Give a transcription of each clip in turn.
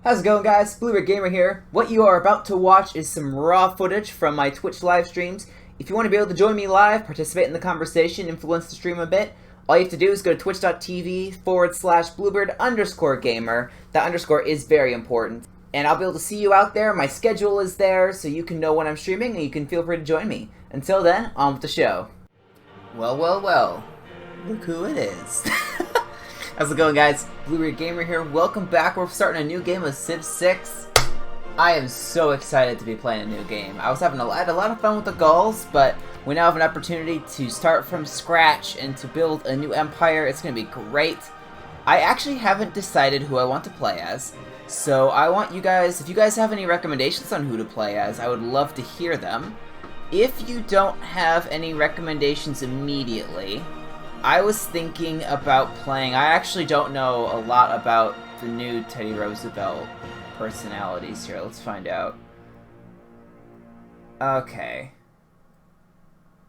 How's it going, guys? Blu-ray Gamer here. What you are about to watch is some raw footage from my Twitch live streams. If you want to be able to join me live, participate in the conversation, influence the stream a bit, all you have to do is go to twitch.tv/bluebird_gamer. That underscore is very important. And I'll be able to see you out there. My schedule is there, so you can know when I'm streaming, and you can feel free to join me. Until then, on with the show. Well, well, well. Look who it is. How's it going, guys? Blu-ray Gamer here. Welcome back. We're starting a new game of Civ 6. I am so excited to be playing a new game. I had a lot of fun with the Gauls, but we now have an opportunity to start from scratch and to build a new empire. It's going to be great. I actually haven't decided who I want to play as, so I want you guys, if you guys have any recommendations on who to play as, I would love to hear them. If you don't have any recommendations immediately, I was thinking about playing... I actually don't know a lot about the new Teddy Roosevelt personalities here. Let's find out. Okay.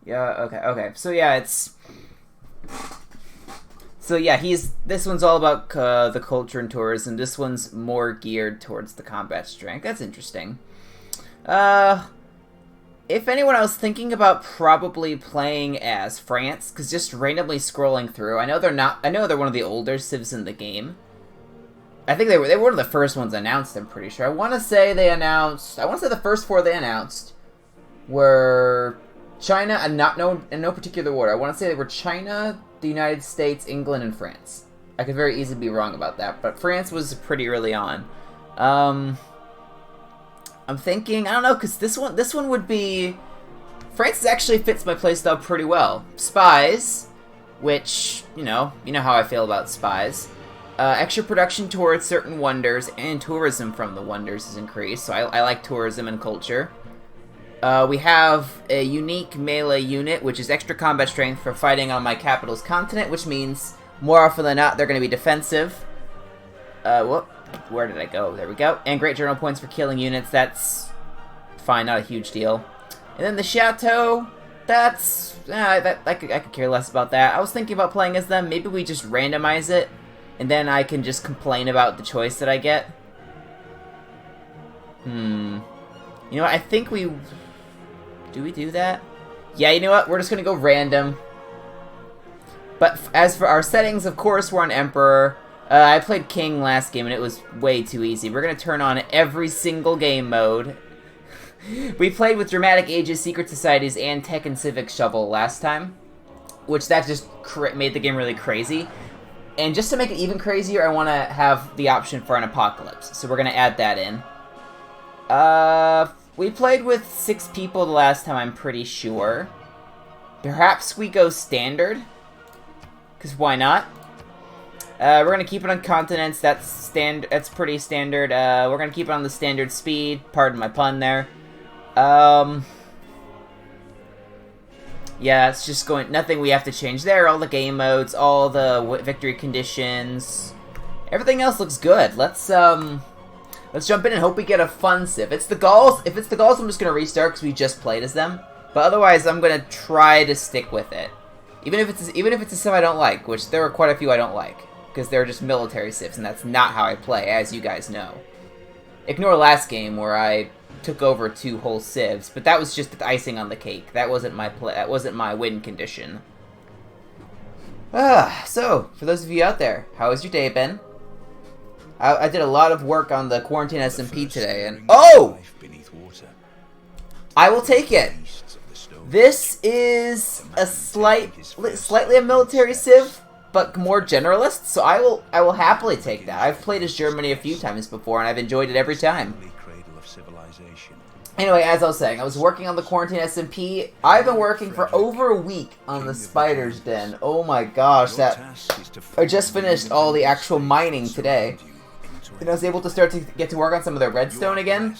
Yeah, okay. So yeah, this one's all about the culture and tourism. This one's more geared towards the combat strength. That's interesting. If anyone, I was thinking about probably playing as France, because just randomly scrolling through, I know they're one of the older Civs in the game. I think they were one of the first ones announced, I'm pretty sure. I want to say the first four they announced were China, and in no particular order. I want to say they were China, the United States, England, and France. I could very easily be wrong about that, but France was pretty early on. I'm thinking, I don't know, because this one would be... France actually fits my playstyle pretty well. Spies, which, you know how I feel about spies. Extra production towards certain wonders, and tourism from the wonders is increased, so I like tourism and culture. We have a unique melee unit, which is extra combat strength for fighting on my capital's continent, which means, more often than not, they're going to be defensive. Where did I go? There we go. And great journal points for killing units. That's fine, not a huge deal. And then the Chateau, that's... I could care less about that. I was thinking about playing as them. Maybe we just randomize it, and then I can just complain about the choice that I get. You know what? I think we... Do we do that? Yeah, you know what? We're just gonna go random. But as for our settings, of course, we're on Emperor. I played King last game, and it was way too easy. We're going to turn on every single game mode. We played with Dramatic Ages, Secret Societies, and Tech and Civic Shovel last time, which that just made the game really crazy. And just to make it even crazier, I want to have the option for an Apocalypse, so we're going to add that in. We played with 6 people the last time, I'm pretty sure. Perhaps we go Standard, because why not? We're gonna keep it on continents. That's pretty standard. We're gonna keep it on the standard speed. Pardon my pun there. Yeah, it's just nothing we have to change there. All the game modes, all the victory conditions, everything else looks good. Let's jump in and hope we get a fun Civ. If it's the Gauls, I'm just gonna restart because we just played as them. But otherwise, I'm gonna try to stick with it, even if it's a Civ I don't like, which there are quite a few I don't like, because they're just military Civs, and that's not how I play, as you guys know. Ignore last game where I took over 2 whole Civs, but that was just the icing on the cake. That wasn't my win condition. So for those of you out there, how has your day been? I did a lot of work on the quarantine SMP today, and I will take it. This is a slightly a military Civ, but more generalist, so I will happily take that. I've played as Germany a few times before, and I've enjoyed it every time. Anyway, as I was saying, I was working on the Quarantine SMP. I've been working for over a week on the Spider's Den. Oh my gosh, I just finished all the actual mining today. And I was able to get to work on some of the redstone again.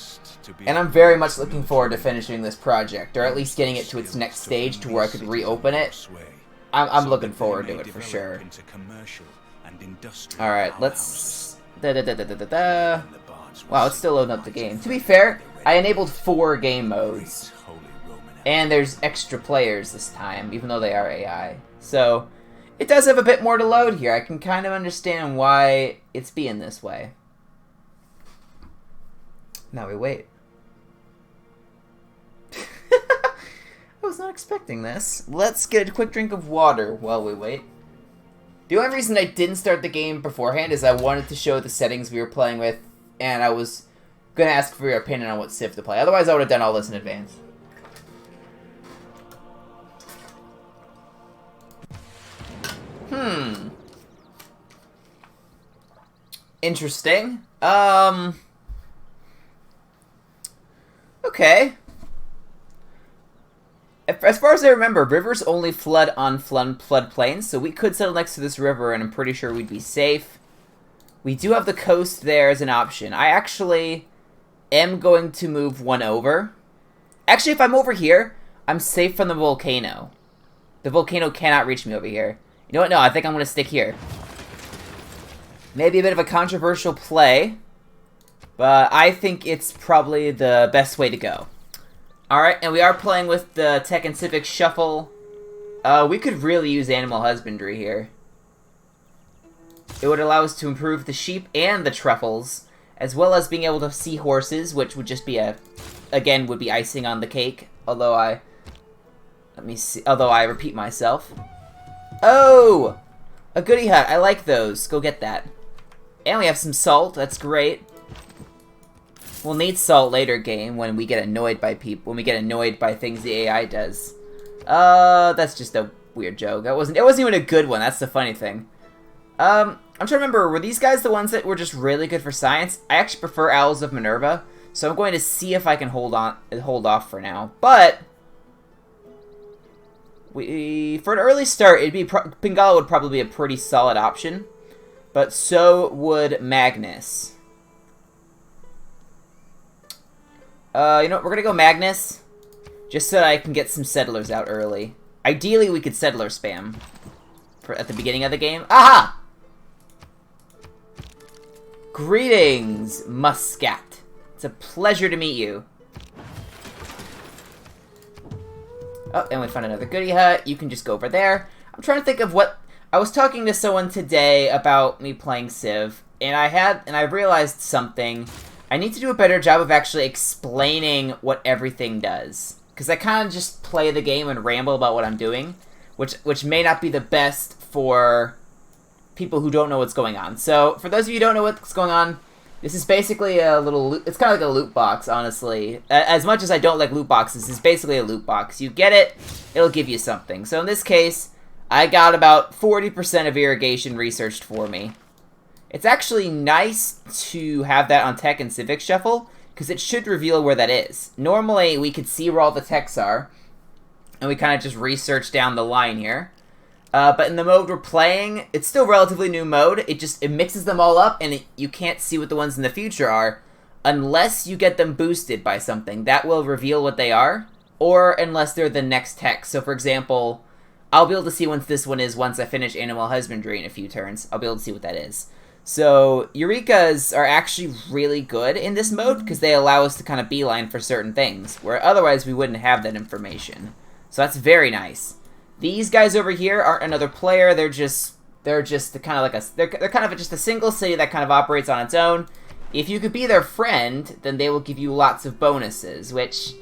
And I'm very much looking forward to finishing this project, or at least getting it to its next stage to where I could reopen it. I'm looking forward to it for sure. Alright, let's... Wow, it's still loading up the game. To be fair, I enabled 4 game modes. And there's extra players this time, even though they are AI. So, it does have a bit more to load here. I can kind of understand why it's being this way. Now we wait. I was not expecting this. Let's get a quick drink of water while we wait. The only reason I didn't start the game beforehand is I wanted to show the settings we were playing with, and I was going to ask for your opinion on what Civ to play. Otherwise, I would have done all this in advance. Interesting. Okay. As far as I remember, rivers only flood on floodplains, so we could settle next to this river, and I'm pretty sure we'd be safe. We do have the coast there as an option. I actually am going to move one over. Actually, if I'm over here, I'm safe from the volcano. The volcano cannot reach me over here. You know what? No, I think I'm going to stick here. Maybe a bit of a controversial play, but I think it's probably the best way to go. Alright, and we are playing with the Tech and Civic Shuffle. We could really use animal husbandry here. It would allow us to improve the sheep and the truffles, as well as being able to see horses, which would just be again, would be icing on the cake. Although I repeat myself. Oh! A goodie hut. I like those. Go get that. And we have some salt. That's great. We'll need salt later game when we get annoyed by people. When we get annoyed by things the AI does. That's just a weird joke. It wasn't even a good one. That's the funny thing. I'm trying to remember. Were these guys the ones that were just really good for science? I actually prefer Owls of Minerva, so I'm going to see if I can hold off for now. But for an early start, Pingala would probably be a pretty solid option, but so would Magnus. You know what? We're gonna go Magnus, just so that I can get some settlers out early. Ideally, we could settler spam at the beginning of the game. Aha! Greetings, Muscat. It's a pleasure to meet you. Oh, and we found another goodie hut. You can just go over there. I'm trying to think of what... I was talking to someone today about me playing Civ, and I realized something. I need to do a better job of actually explaining what everything does. Because I kind of just play the game and ramble about what I'm doing, which may not be the best for people who don't know what's going on. So, for those of you who don't know what's going on, this is basically a little... It's kind of like a loot box, honestly. As much as I don't like loot boxes, it's basically a loot box. You get it, it'll give you something. So in this case, I got about 40% of irrigation researched for me. It's actually nice to have that on Tech and Civic Shuffle, because it should reveal where that is. Normally, we could see where all the techs are, and we kind of just research down the line here. But in the mode we're playing, it's still relatively new mode. It mixes them all up, and you can't see what the ones in the future are unless you get them boosted by something. That will reveal what they are, or unless they're the next tech. So, for example, I'll be able to see once this one is once I finish Animal Husbandry in a few turns. I'll be able to see what that is. So, Eurekas are actually really good in this mode because they allow us to kind of beeline for certain things, where otherwise we wouldn't have that information. So that's very nice. These guys over here aren't another player. They're just kind of like they're kind of just a single city that kind of operates on its own. If you could be their friend, then they will give you lots of bonuses, which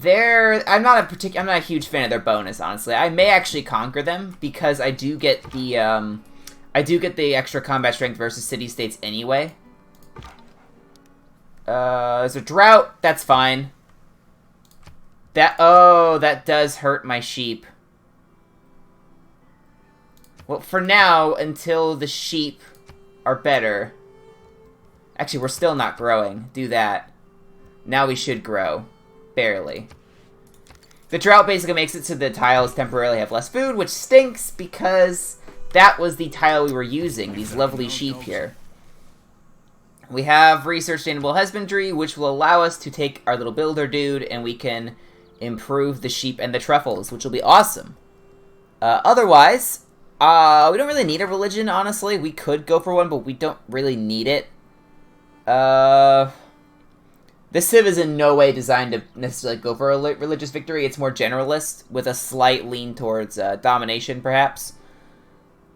I'm not a huge fan of their bonus, honestly. I may actually conquer them because I do get the extra combat strength versus city-states anyway. There's a drought. That's fine. That does hurt my sheep. Well, for now, until the sheep are better. Actually, we're still not growing. Do that. Now we should grow. Barely. The drought basically makes it so the tiles temporarily have less food, which stinks because that was the tile we were using, these lovely sheep here. We have researched animal husbandry, which will allow us to take our little builder dude, and we can improve the sheep and the truffles, which will be awesome. Otherwise, we don't really need a religion, honestly. We could go for one, but we don't really need it. This Civ is in no way designed to necessarily go for a religious victory. It's more generalist, with a slight lean towards domination, perhaps.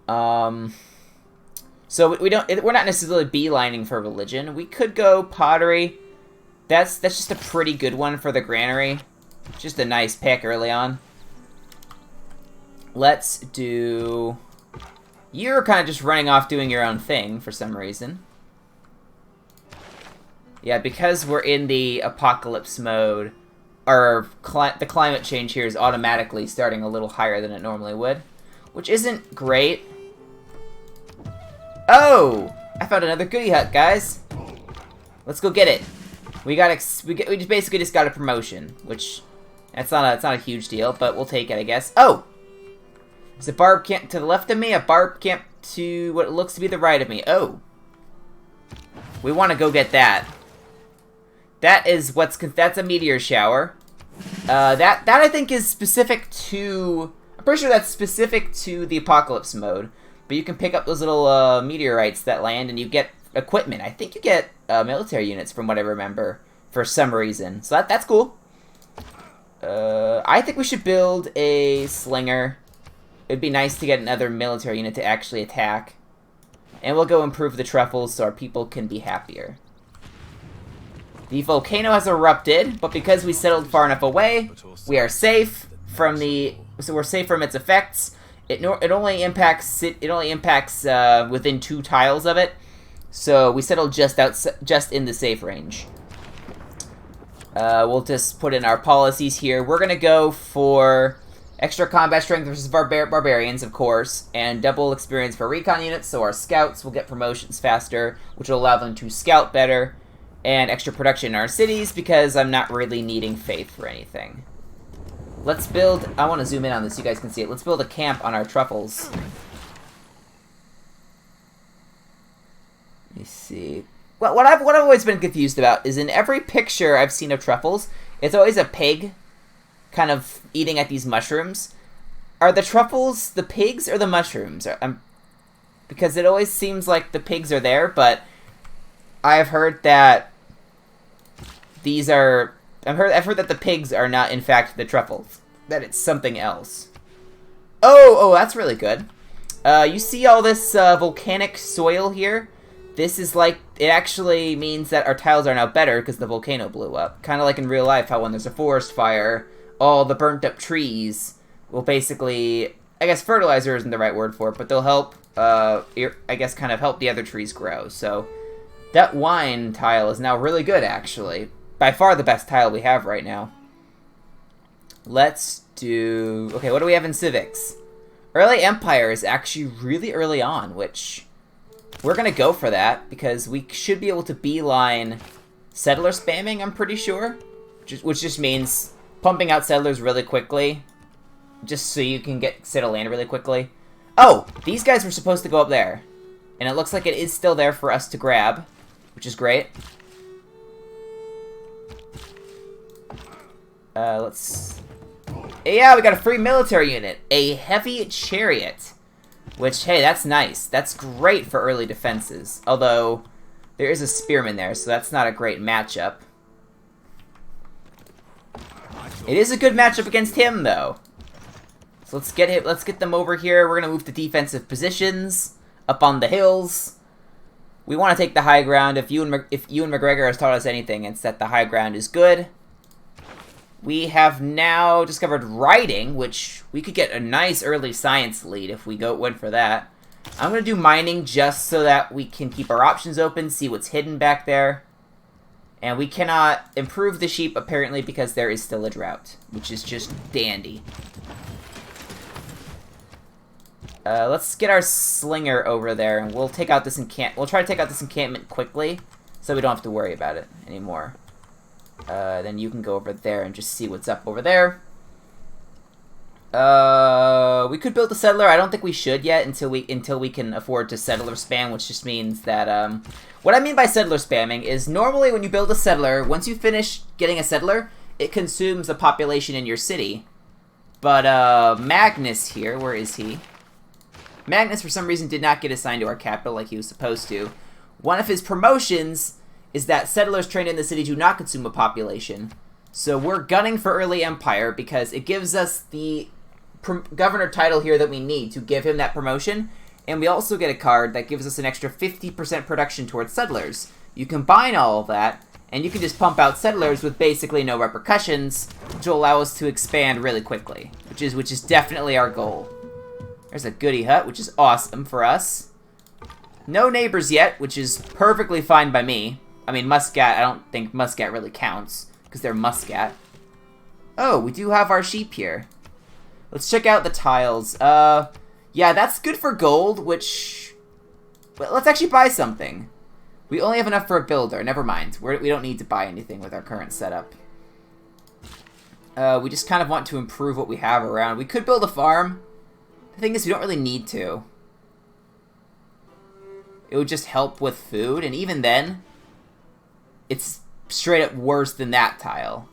So we're not necessarily beelining for religion. We could go pottery. That's just a pretty good one for the granary. Just a nice pick early on. Let's do... You're kind of just running off doing your own thing for some reason. Yeah, because we're in the apocalypse mode, the climate change here is automatically starting a little higher than it normally would, which isn't great. Oh! I found another goodie hut, guys. Let's go get it. We just basically just got a promotion, which it's not a huge deal, but we'll take it, I guess. Oh! There's a barb camp to the left of me, a barb camp to what looks to be the right of me. Oh. We want to go get that. That's a meteor shower. That I think is specific to... I'm pretty sure that's specific to the apocalypse mode. But you can pick up those little meteorites that land and you get equipment. I think you get military units from what I remember for some reason. So that's cool. I think we should build a slinger. It'd be nice to get another military unit to actually attack. And we'll go improve the truffles so our people can be happier. The volcano has erupted, but because we settled far enough away, we are safe from we're safe from its effects. It only impacts within 2 tiles of it, so we settled just in the safe range. We'll just put in our policies here. We're gonna go for extra combat strength versus barbarians, of course, and double experience for recon units, so our scouts will get promotions faster, which will allow them to scout better, and extra production in our cities, because I'm not really needing faith for anything. Let's build... I want to zoom in on this so you guys can see it. Let's build a camp on our truffles. Let me see. Well, what I've always been confused about is in every picture I've seen of truffles, it's always a pig kind of eating at these mushrooms. Are the truffles the pigs or the mushrooms? Because it always seems like the pigs are there, but I've heard that these are... I've heard that the pigs are not, in fact, the truffles. That it's something else. Oh, that's really good. You see all this volcanic soil here? This is like... It actually means that our tiles are now better because the volcano blew up. Kind of like in real life, how when there's a forest fire, all the burnt up trees will basically... I guess fertilizer isn't the right word for it, but they'll help, I guess, kind of help the other trees grow. So, that wine tile is now really good, actually. By far the best tile we have right now. Let's do... Okay, what do we have in Civics? Early Empire is actually really early on, which... We're gonna go for that, because we should be able to beeline settler spamming, I'm pretty sure. Which just means pumping out settlers really quickly. Just so you can settle land really quickly. Oh! These guys were supposed to go up there. And it looks like it is still there for us to grab. Which is great. Let's... Yeah, we got a free military unit. A heavy chariot. Which, hey, that's nice. That's great for early defenses. Although, there is a spearman there, so that's not a great matchup. It is a good matchup against him, though. So let's get them over here. We're gonna move to defensive positions. Up on the hills. We want to take the high ground. If Ewan McGregor has taught us anything, it's that the high ground is good. We have now discovered writing, which we could get a nice early science lead if we went for that. I'm going to do mining just so that we can keep our options open, see what's hidden back there. And we cannot improve the sheep, apparently, because there is still a drought, which is just dandy. Let's get our slinger over there, and we'll take out this We'll try to take out this encampment quickly, so we don't have to worry about it anymore. Then you can go over there and just see what's up over there. We could build a settler. I don't think we should yet until we can afford to settler spam, which just means that, what I mean by settler spamming is normally when you build a settler, once you finish getting a settler, it consumes the population in your city. But, Magnus here, where is he? Magnus, for some reason, did not get assigned to our capital like he was supposed to. One of his promotions is that settlers trained in the city do not consume a population. So we're gunning for early empire because it gives us the governor title here that we need to give him that promotion. And we also get a card that gives us an extra 50% production towards settlers. You combine all of that, And you can just pump out settlers with basically no repercussions, which will allow us to expand really quickly, which is definitely our goal. There's a goody hut, which is awesome for us. No neighbors yet, which is perfectly fine by me. I mean, Muscat, I don't think Muscat really counts, because they're Muscat. Oh, we do have our sheep here. Let's check out the tiles. Yeah, that's good for gold, which... Well, let's actually buy something. We only have enough for a builder. Never mind. We don't need to buy anything with our current setup. We just kind of want to improve what we have around. We could build a farm. The thing is, we don't really need to. It would just help with food, and even then, it's straight up worse than that tile.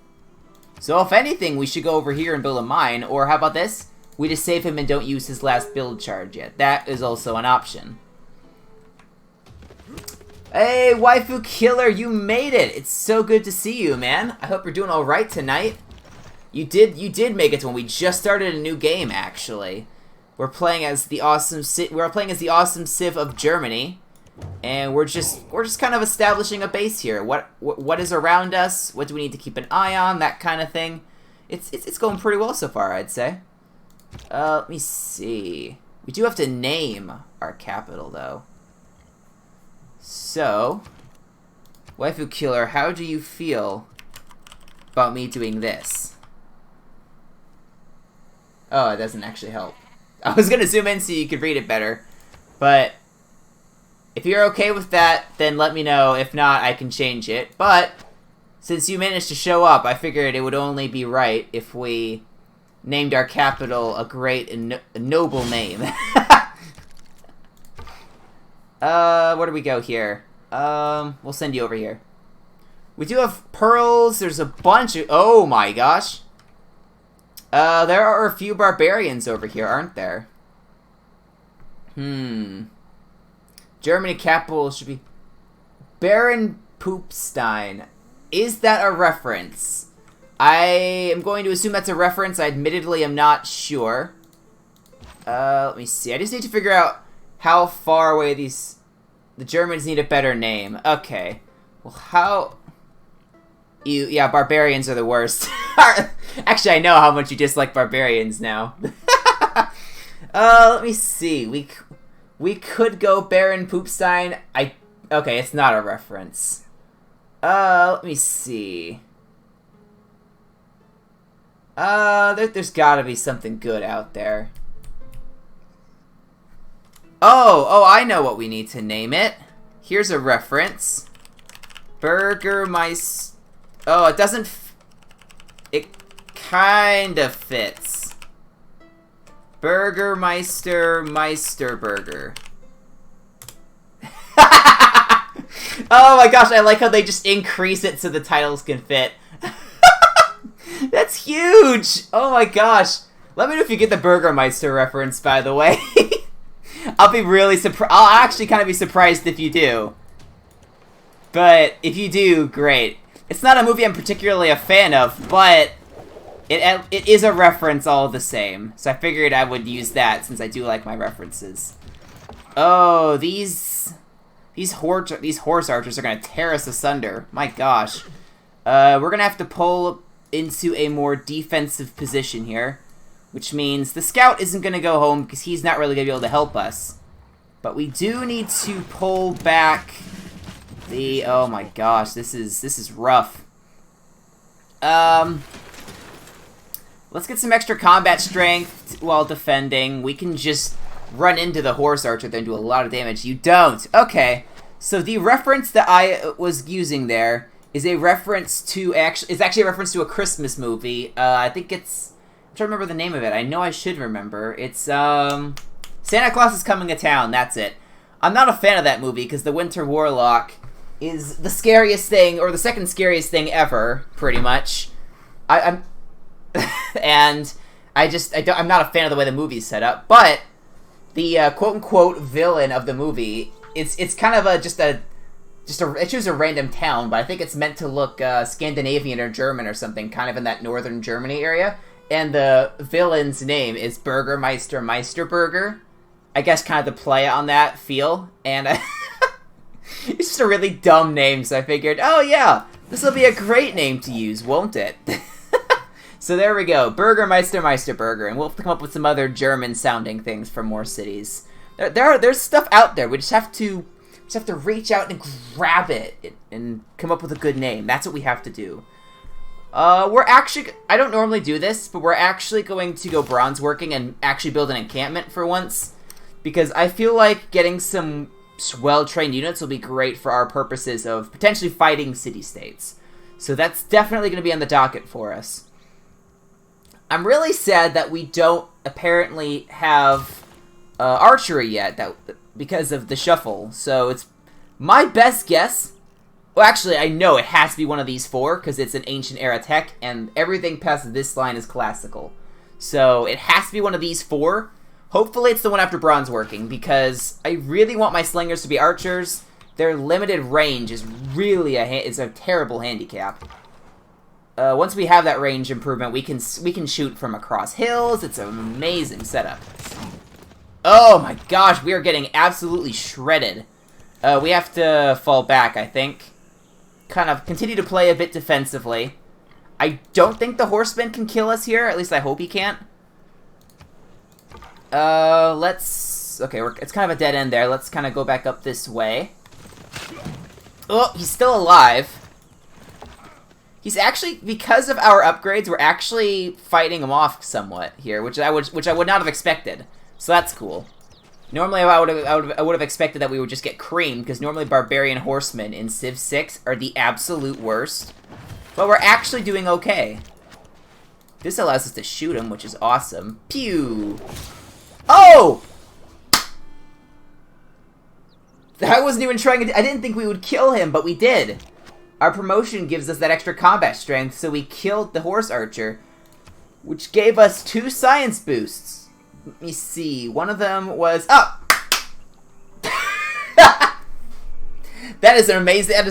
So if anything, we should go over here and build a mine, or how about this? We just save him and don't use his last build charge yet. That is also an option. Hey, Waifu Killer, you made it! It's so good to see you, man. I hope you're doing alright tonight. You did make it to when we just started a new game, actually. We're playing as the awesome Civ of Germany. And we're just kind of establishing a base here. What is around us? What do we need to keep an eye on? That kind of thing. It's going pretty well so far, I'd say. Let me see. We do have to name our capital, though. So, Waifu Killer, how do you feel about me doing this? Oh, it doesn't actually help. I was gonna zoom in so you could read it better, but if you're okay with that, then let me know. If not, I can change it. But since you managed to show up, I figured it would only be right if we named our capital a great and noble name. Where do we go here? We'll send you over here. We do have pearls. There's a bunch of... Oh my gosh. There are a few barbarians over here, aren't there? Germany capital should be... Baron Poopstein. Is that a reference? I am going to assume that's a reference. I admittedly am not sure. Let me see. I just need to figure out how far away these... The Germans need a better name. Okay. Well, how... Yeah, barbarians are the worst. Actually, I know how much you dislike barbarians now. Let me see. We could go Baron Poopstein. Okay, it's not a reference. Let me see. There's gotta be something good out there. Oh, I know what we need to name it. Here's a reference. Burgermeister. Oh, it doesn't... It kinda fits. Burgermeister Meisterburger. Oh my gosh, I like how they just increase it so the titles can fit. That's huge! Oh my gosh. Let me know if you get the Burgermeister reference, by the way. I'll be really surprised. I'll actually kind of be surprised if you do. But if you do, great. It's not a movie I'm particularly a fan of, but it is a reference all the same. So I figured I would use that since I do like my references. Oh, these horse archers are gonna tear us asunder. My gosh. We're gonna have to pull into a more defensive position here, which means the scout isn't gonna go home because he's not really gonna be able to help us. But we do need to pull back the... Oh my gosh, this is rough. Let's get some extra combat strength while defending. We can just run into the horse archer then do a lot of damage. You don't. Okay. So the reference that I was using there is a reference to actually a reference to a Christmas movie. I think it's... I'm trying to remember the name of it. I know I should remember. It's Santa Claus is Coming to Town. That's it. I'm not a fan of that movie because the Winter Warlock is the scariest thing, or the second scariest thing ever, pretty much. I'm and I'm not a fan of the way the movie's set up. But the quote-unquote villain of the movie, it's kind of it chooses a random town, but I think it's meant to look Scandinavian or German or something, kind of in that northern Germany area. And the villain's name is Burgermeister Meisterburger. I guess kind of to play on that feel. And it's just a really dumb name, so I figured, oh yeah, This will be a great name to use, won't it? So there we go. Burgermeister Meisterburger. And we'll have to come up with some other German-sounding things for more cities. There's stuff out there. We just have to reach out and grab it and come up with a good name. That's what we have to do. We're actually... I don't normally do this, but we're actually going to go bronze working and actually build an encampment for once. Because I feel like getting some well-trained units will be great for our purposes of potentially fighting city-states. So that's definitely going to be on the docket for us. I'm really sad that we don't apparently have archery yet, because of the shuffle. So it's my best guess. Well, actually, I know it has to be one of these four, because it's an ancient era tech, and everything past this line is classical. So it has to be one of these four. Hopefully it's the one after bronze working, because I really want my slingers to be archers. Their limited range is really a terrible handicap. Once we have that range improvement, we can shoot from across hills. It's an amazing setup. Oh my gosh, we are getting absolutely shredded. We have to fall back, I think. Kind of continue to play a bit defensively. I don't think the horseman can kill us here. At least I hope he can't. Okay, it's kind of a dead end there. Let's kind of go back up this way. Oh, he's still alive. He's actually, because of our upgrades, we're actually fighting him off somewhat here, which I would not have expected. So that's cool. Normally, I would have expected that we would just get creamed, because normally barbarian horsemen in Civ 6 are the absolute worst. But we're actually doing okay. This allows us to shoot him, which is awesome. Pew! Oh! I wasn't even trying to... I didn't think we would kill him, but we did. Our promotion gives us that extra combat strength, so we killed the horse archer, which gave us 2 science boosts. Let me see. One of them was... Oh! That is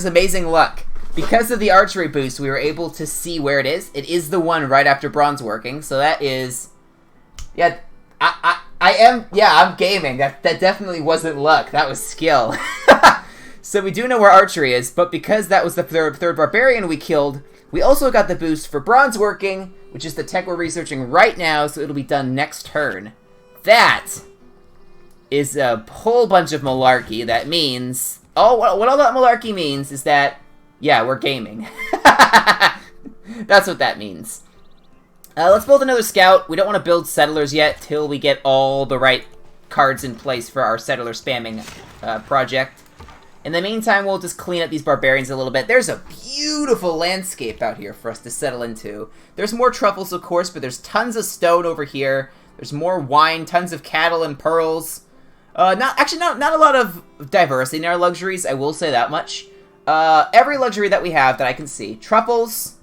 amazing luck. Because of the archery boost, we were able to see where it is. It is the one right after bronze working, so that is... Yeah, I'm gaming. That definitely wasn't luck. That was skill. So we do know where archery is, but because that was the third barbarian we killed, we also got the boost for bronze working, which is the tech we're researching right now, so it'll be done next turn. That is a whole bunch of malarkey. That means... Oh, what all that malarkey means is that, yeah, we're gaming. That's what that means. Let's build another scout. We don't want to build settlers yet till we get all the right cards in place for our settler spamming project. In the meantime, we'll just clean up these barbarians a little bit. There's a beautiful landscape out here for us to settle into. There's more truffles, of course, but there's tons of stone over here. There's more wine, tons of cattle and pearls. Not a lot of diversity in our luxuries, I will say that much. Every luxury that we have that I can see. Truffles,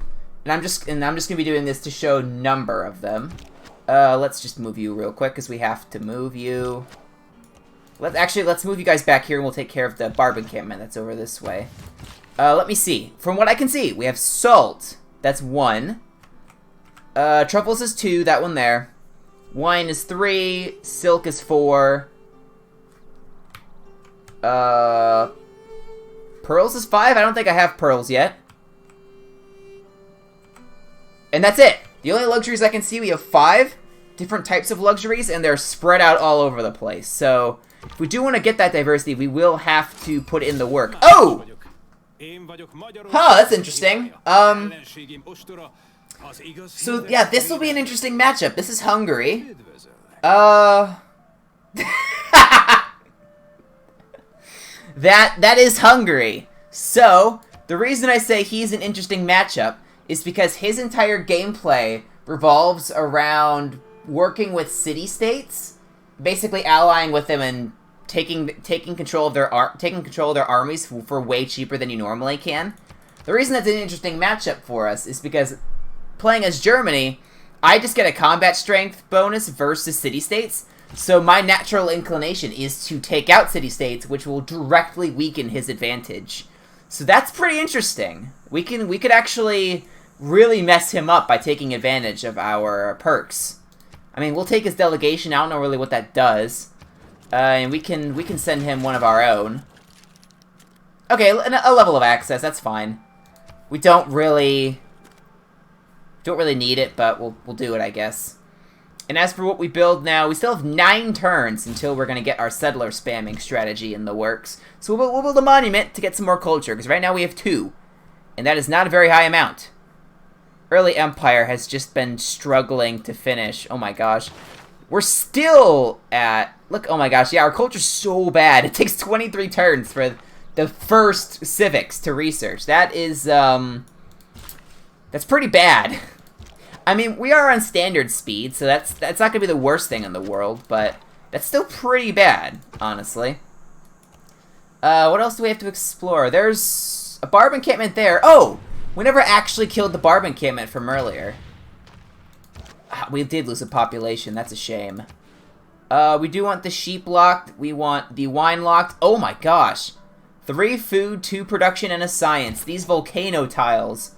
and I'm just going to be doing this to show number of them. Let's just move you real quick, because we have to move you. Let's move you guys back here, and we'll take care of the barb encampment that's over this way. Let me see. From what I can see, we have salt. That's 1. Truffles is 2, that one there. Wine is 3. Silk is 4. Pearls is 5. I don't think I have pearls yet. And that's it. The only luxuries I can see, we have 5 different types of luxuries, and they're spread out all over the place. So... if we do want to get that diversity, we will have to put in the work. Oh! Huh, that's interesting. So, yeah, this will be an interesting matchup. This is Hungary. That is Hungary. So, the reason I say he's an interesting matchup is because his entire gameplay revolves around working with city-states, basically allying with them and taking control of their armies for way cheaper than you normally can. The reason that's an interesting matchup for us is because playing as Germany, I just get a combat strength bonus versus city-states, so my natural inclination is to take out city-states, which will directly weaken his advantage. So that's pretty interesting. We could actually really mess him up by taking advantage of our perks. I mean, we'll take his delegation. I don't know really what that does. And we can send him one of our own. Okay, a level of access, that's fine. We don't really need it, but we'll do it, I guess. And as for what we build now, we still have 9 turns until we're going to get our settler spamming strategy in the works. So we'll build a monument to get some more culture, because right now we have 2. And that is not a very high amount. Early Empire has just been struggling to finish. Oh my gosh. We're still at... Look, oh my gosh, yeah, our culture's so bad. It takes 23 turns for the first civics to research. That is, that's pretty bad. I mean, we are on standard speed, so that's not going to be the worst thing in the world, but that's still pretty bad, honestly. What else do we have to explore? There's a barb encampment there. Oh! We never actually killed the barb encampment from earlier. We did lose a population. That's a shame. We do want the sheep locked. We want the wine locked. Oh my gosh. 3 food, 2 production, and a science. These volcano tiles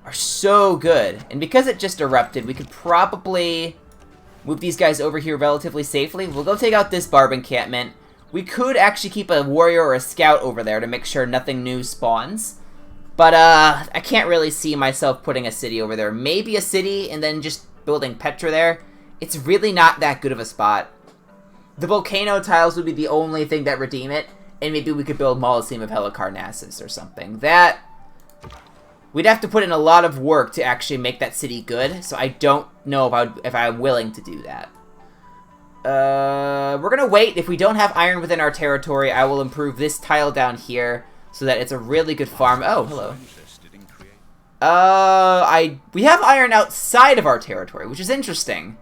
are so good. And because it just erupted, we could probably move these guys over here relatively safely. We'll go take out this barb encampment. We could actually keep a warrior or a scout over there to make sure nothing new spawns. But, I can't really see myself putting a city over there. Maybe a city and then just building Petra there. It's really not that good of a spot. The volcano tiles would be the only thing that redeem it. And maybe we could build Mausoleum of Helicarnassus or something. That... We'd have to put in a lot of work to actually make that city good. So I don't know if I'm willing to do that. We're gonna wait. If we don't have iron within our territory, I will improve this tile down here. So that it's a really good farm. Oh, hello. We have iron outside of our territory, which is interesting.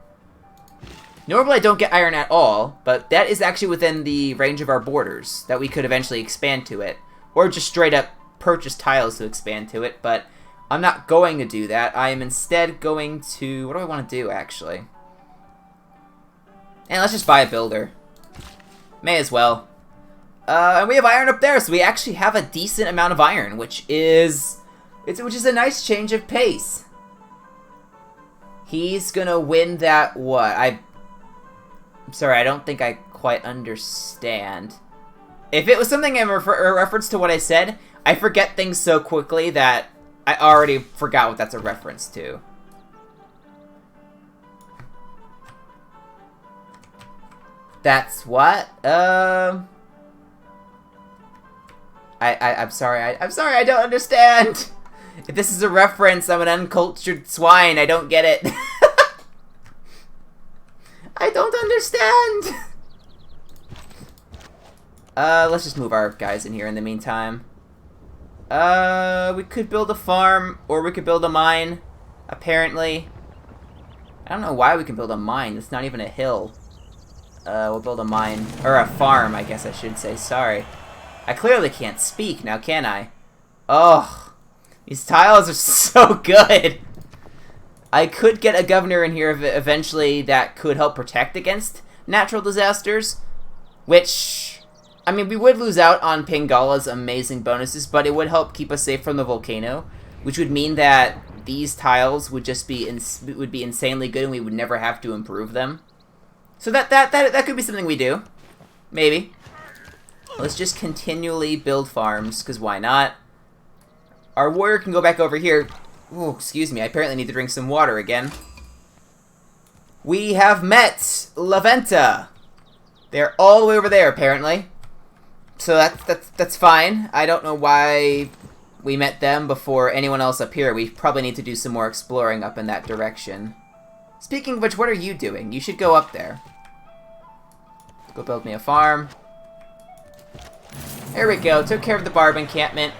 Normally I don't get iron at all, but that is actually within the range of our borders, that we could eventually expand to it. Or just straight up purchase tiles to expand to it, but I'm not going to do that. I am instead going to... What do I want to do, actually? And let's just buy a builder. May as well. And we have iron up there, so we actually have a decent amount of iron, which is a nice change of pace. He's gonna win that what? I'm sorry, I don't think I quite understand. If it was something in reference to what I said, I forget things so quickly that I already forgot what that's a reference to. That's what? I'm sorry, I don't understand! If this is a reference, I'm an uncultured swine, I don't get it. I don't understand! Let's just move our guys in here in the meantime. We could build a farm, or we could build a mine, apparently. I don't know why we can build a mine, it's not even a hill. We'll build a mine, or a farm, I guess I should say, sorry. I clearly can't speak, now can I? Oh, these tiles are so good! I could get a governor in here eventually that could help protect against natural disasters, which, I mean, we would lose out on Pingala's amazing bonuses, but it would help keep us safe from the volcano, which would mean that these tiles would just be insanely good and we would never have to improve them. So that could be something we do. Maybe. Let's just continually build farms, because why not? Our warrior can go back over here. Ooh, excuse me, I apparently need to drink some water again. We have met Laventa. They're all the way over there, apparently. So that's fine. I don't know why we met them before anyone else up here. We probably need to do some more exploring up in that direction. Speaking of which, what are you doing? You should go up there. Go build me a farm. There we go. Took care of the barb encampment.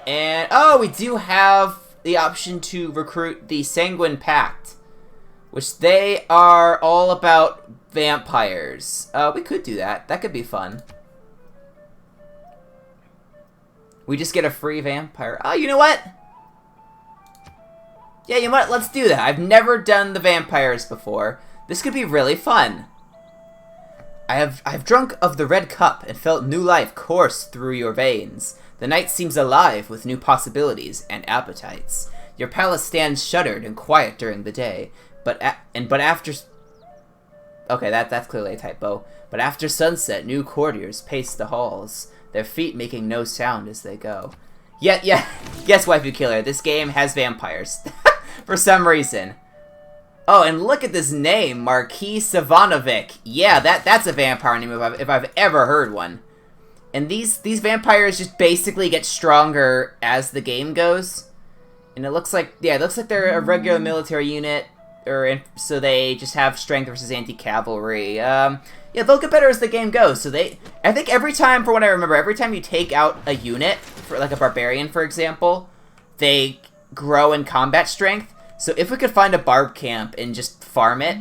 And, oh, we do have the option to recruit the Sanguine Pact, which they are all about vampires. We could do that. That could be fun. We just get a free vampire. Oh, you know what? Yeah, you know what? Let's do that. I've never done the vampires before. This could be really fun. I've drunk of the red cup and felt new life course through your veins. The night seems alive with new possibilities and appetites. Your palace stands shuttered and quiet during the day, but after... Okay, that's clearly a typo. But after sunset, new courtiers pace the halls, their feet making no sound as they go. Yeah, yes, waifu killer. This game has vampires. For some reason. Oh, and look at this name, Marquis Savanovic. Yeah, that's a vampire name if I've ever heard one. And these vampires just basically get stronger as the game goes. And it looks like, yeah, it looks like they're a regular military unit, so they just have strength versus anti-cavalry. Yeah, they'll get better as the game goes. So I think every time, for what I remember, every time you take out a unit, for like a barbarian, for example, they grow in combat strength. So if we could find a barb camp and just farm it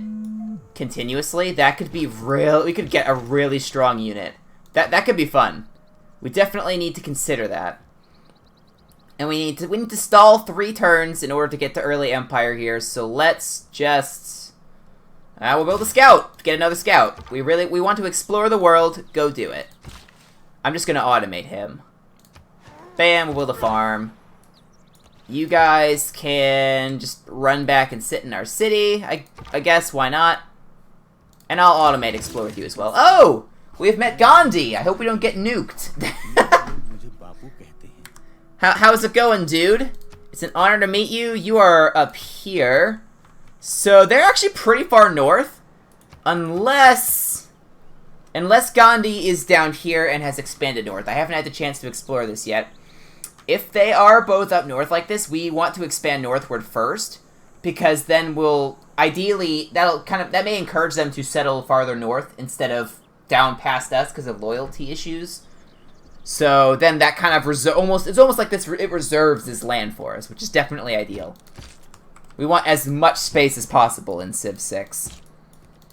continuously, that could be real. We could get a really strong unit. That could be fun. We definitely need to consider that. And we need to stall 3 turns in order to get to early Empire here. So let's just we'll build a scout. Get another scout. We want to explore the world. Go do it. I'm just gonna automate him. Bam, we'll build a farm. You guys can just run back and sit in our city. I guess, why not? And I'll automate explore with you as well. Oh! We've met Gandhi! I hope we don't get nuked. How's it going, dude? It's an honor to meet you. You are up here. So they're actually pretty far north. Unless Gandhi is down here and has expanded north. I haven't had the chance to explore this yet. If they are both up north like this, we want to expand northward first, because then we'll ideally that may encourage them to settle farther north instead of down past us because of loyalty issues. So then that kind of it's almost like this. It reserves this land for us, which is definitely ideal. We want as much space as possible in Civ 6.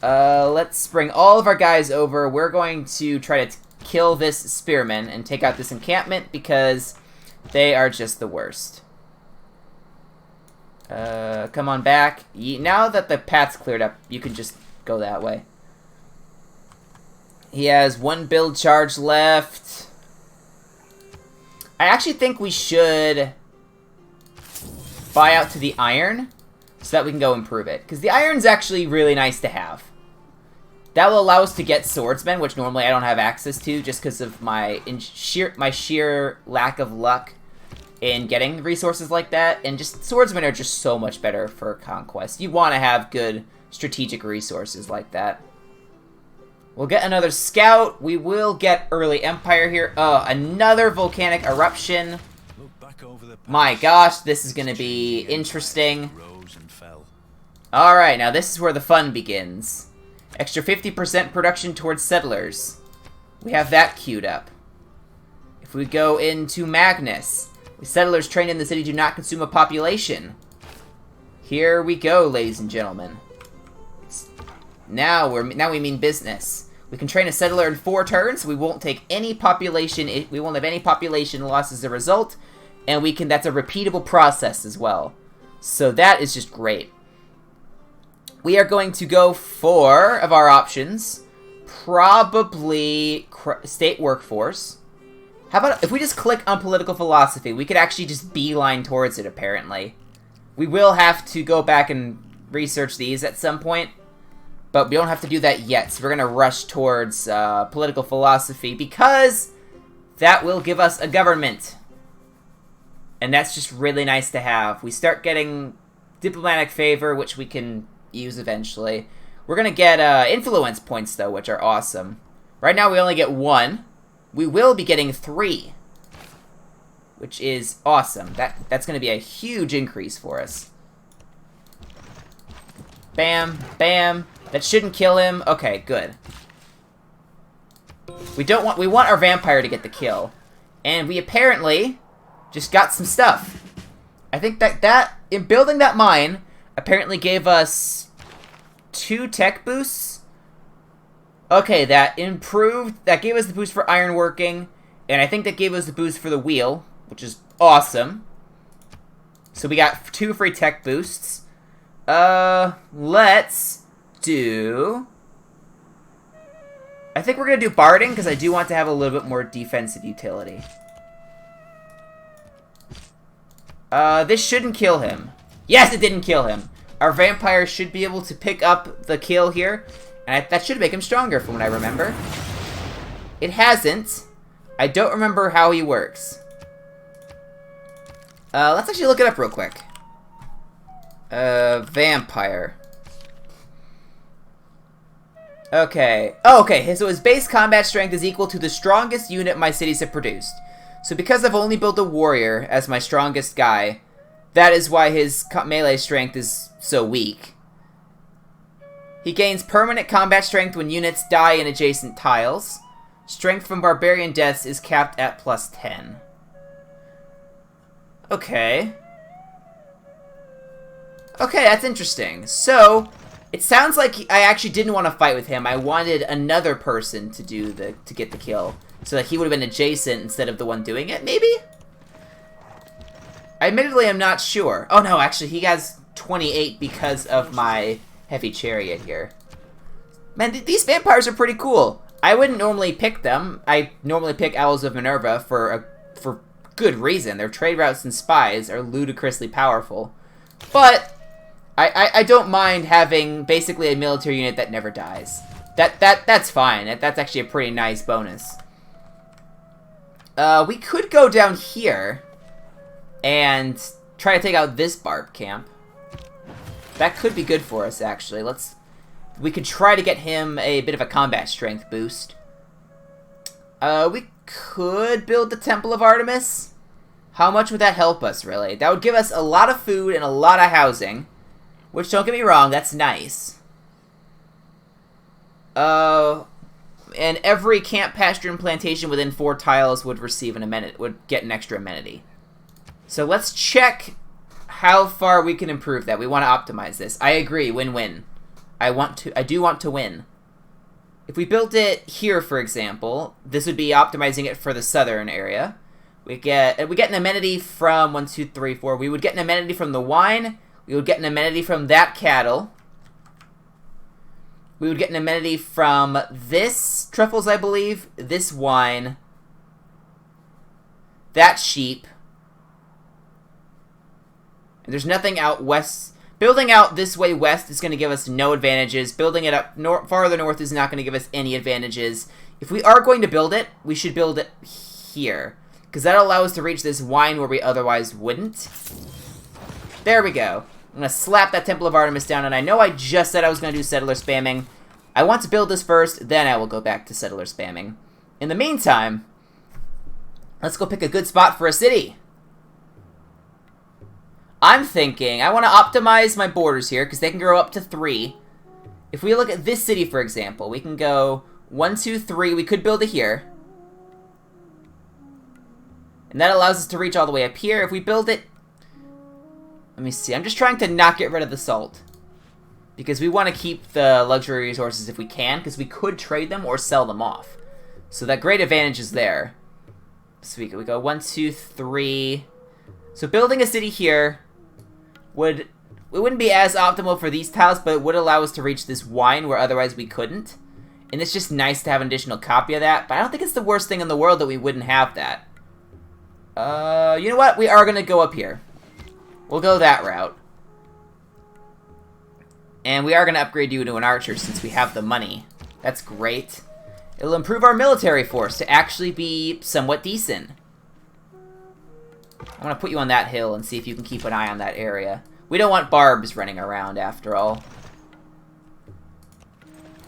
Let's bring all of our guys over. We're going to try to kill this spearman and take out this encampment because they are just the worst. Come on back. Now that the path's cleared up, you can just go that way. He has 1 build charge left. I actually think we should buy out to the iron so that we can go improve it. Because the iron's actually really nice to have. That will allow us to get swordsmen, which normally I don't have access to just because of my sheer lack of luck in getting resources like that. And just swordsmen are just so much better for conquest. You want to have good strategic resources like that. We'll get another scout. We will get early empire here. Oh, another volcanic eruption. My gosh, this is going to be interesting. Alright, now this is where the fun begins. Extra 50% production towards settlers. We have that queued up. If we go into Magnus, settlers trained in the city do not consume a population. Here we go, ladies and gentlemen. Now we mean business. We can train a settler in 4 turns. We won't take any population. We won't have any population loss as a result, and that's a repeatable process as well. So that is just great. We are going to go for, of our options, probably state workforce. How about if we just click on political philosophy? We could actually just beeline towards it, apparently. We will have to go back and research these at some point, but we don't have to do that yet. So we're going to rush towards political philosophy because that will give us a government. And that's just really nice to have. We start getting diplomatic favor, which we can use eventually. We're going to get influence points, though, which are awesome. Right now we only get 1. We will be getting 3, which is awesome. That's going to be a huge increase for us. Bam, bam. That shouldn't kill him. Okay, good. We want our vampire to get the kill. And we apparently just got some stuff. I think that in building that mine apparently gave us 2 tech boosts. Okay, that gave us the boost for ironworking, and I think that gave us the boost for the wheel, which is awesome. So we got 2 free tech boosts. Let's do... I think we're going to do barding, because I do want to have a little bit more defensive utility. This shouldn't kill him. Yes, it didn't kill him. Our vampire should be able to pick up the kill here. And that should make him stronger from what I remember. It hasn't. I don't remember how he works. Let's actually look it up real quick. Vampire. Okay. Oh, okay. So his base combat strength is equal to the strongest unit my cities have produced. So because I've only built a warrior as my strongest guy, that is why his melee strength is so weak. He gains permanent combat strength when units die in adjacent tiles. Strength from barbarian deaths is capped at +10. Okay. Okay, that's interesting. So, it sounds like I actually didn't want to fight with him. I wanted another person to get the kill. So that he would have been adjacent instead of the one doing it, maybe? I admittedly am not sure. Oh no, actually he has 28 because of my heavy chariot here. Man, these vampires are pretty cool. I wouldn't normally pick them. I normally pick Owls of Minerva for good reason. Their trade routes and spies are ludicrously powerful. But I don't mind having basically a military unit that never dies. That's fine. That's actually a pretty nice bonus. We could go down here and try to take out this barb camp. That could be good for us, actually. We could try to get him a bit of a combat strength boost. We could build the Temple of Artemis. How much would that help us, really? That would give us a lot of food and a lot of housing. Which, don't get me wrong, that's nice. And every camp, pasture, and plantation within 4 tiles would receive would get an extra amenity. So let's check how far we can improve that. We want to optimize this. I agree, win-win. I do want to win. If we built it here, for example, this would be optimizing it for the southern area. We get an amenity from 1, 2, 3, 4. We would get an amenity from the wine. We would get an amenity from that cattle. We would get an amenity from this truffles, I believe, this wine, that sheep. And there's nothing out west. Building out this way west is going to give us no advantages. Building it up farther north is not going to give us any advantages. If we are going to build it, we should build it here, because that'll allow us to reach this wine where we otherwise wouldn't. There we go. I'm going to slap that Temple of Artemis down, and I know I just said I was going to do settler spamming. I want to build this first, then I will go back to settler spamming. In the meantime, let's go pick a good spot for a city. I'm thinking I want to optimize my borders here, because they can grow up to 3. If we look at this city, for example, we can go 1, 2, 3. We could build it here. And that allows us to reach all the way up here. If we build it... Let me see. I'm just trying to not get rid of the salt. Because we want to keep the luxury resources if we can, because we could trade them or sell them off. So that great advantage is there. So we go 1, 2, 3. So building a city here it wouldn't be as optimal for these tiles, but it would allow us to reach this wine where otherwise we couldn't. And it's just nice to have an additional copy of that, but I don't think it's the worst thing in the world that we wouldn't have that. You know what? We are going to go up here. We'll go that route. And we are going to upgrade you to an archer since we have the money. That's great. It'll improve our military force to actually be somewhat decent. I'm going to put you on that hill and see if you can keep an eye on that area. We don't want barbs running around after all.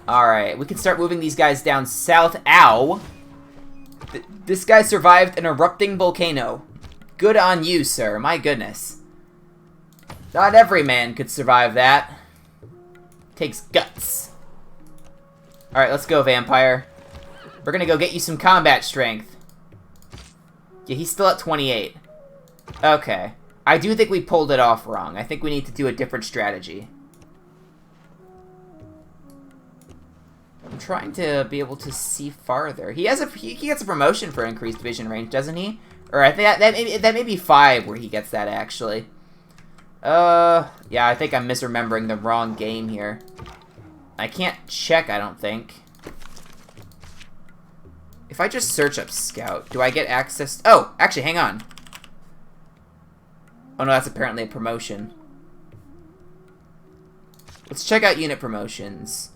Alright, we can start moving these guys down south. Ow! This guy survived an erupting volcano. Good on you, sir. My goodness. Not every man could survive that. Takes guts. Alright, let's go, vampire. We're gonna go get you some combat strength. Yeah, he's still at 28. Okay. I do think we pulled it off wrong. I think we need to do a different strategy. I'm trying to be able to see farther. He gets a promotion for increased vision range, doesn't he? Or I think that may be 5 where he gets that, actually. Yeah, I think I'm misremembering the wrong game here. I can't check, I don't think. If I just search up Scout, do I get access? Oh, actually, hang on. Oh no, that's apparently a promotion. Let's check out unit promotions.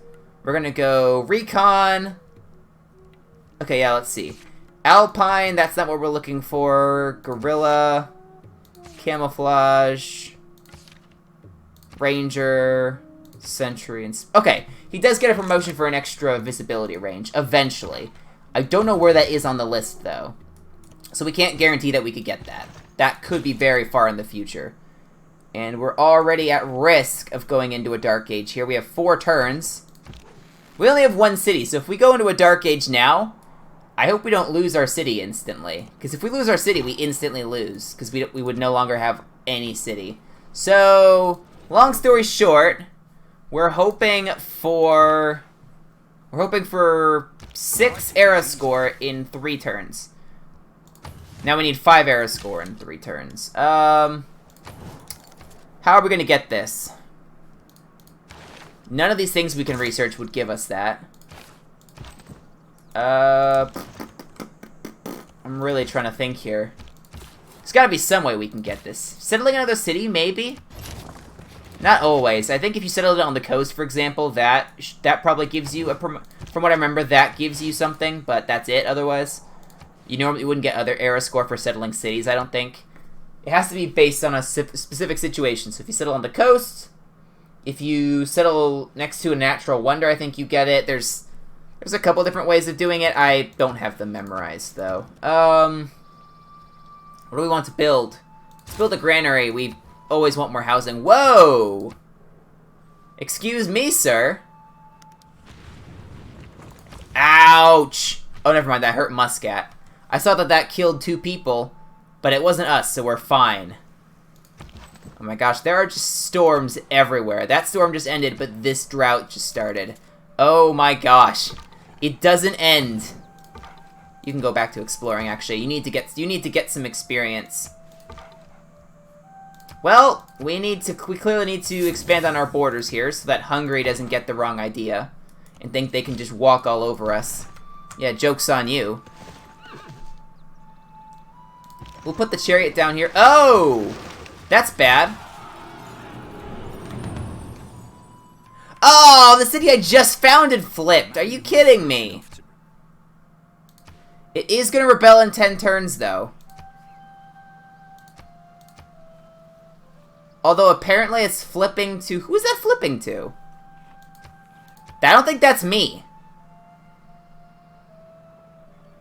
We're gonna go Recon. Okay, yeah, let's see. Alpine, that's not what we're looking for. Guerrilla. camouflage, ranger, sentry, and... Okay, he does get a promotion for an extra visibility range, eventually. I don't know where that is on the list, though. So we can't guarantee that we could get that. That could be very far in the future. And we're already at risk of going into a Dark Age here. We have 4 turns. We only have 1 city, so if we go into a Dark Age now, I hope we don't lose our city instantly. Because if we lose our city, we instantly lose. Because we would no longer have any city. So, long story short, we're hoping for 6 era score in 3 turns. Now we need 5 era score in 3 turns. How are we going to get this? None of these things we can research would give us that. I'm really trying to think here. There's got to be some way we can get this. Settling another city, maybe? Not always. I think if you settled it on the coast, for example, that probably gives you a... From what I remember, that gives you something, but that's it otherwise. You normally wouldn't get other era score for settling cities, I don't think. It has to be based on a specific situation. So if you settle on the coast, if you settle next to a natural wonder, I think you get it. There's a couple different ways of doing it. I don't have them memorized, though. What do we want to build? Let's build a granary. We always want more housing. Whoa! Excuse me, sir. Ouch! Oh, never mind. That hurt Muscat. I saw that killed 2 people, but it wasn't us, so we're fine. Oh my gosh, there are just storms everywhere. That storm just ended, but this drought just started. Oh my gosh. It doesn't end. You can go back to exploring, actually. You need to get some experience. Well, we clearly need to expand on our borders here so that Hungary doesn't get the wrong idea and think they can just walk all over us. Yeah, joke's on you. We'll put the chariot down here. Oh! That's bad. Oh, the city I just founded flipped. Are you kidding me? It is going to rebel in 10 turns, though. Although, apparently it's flipping to... Who is that flipping to? I don't think that's me.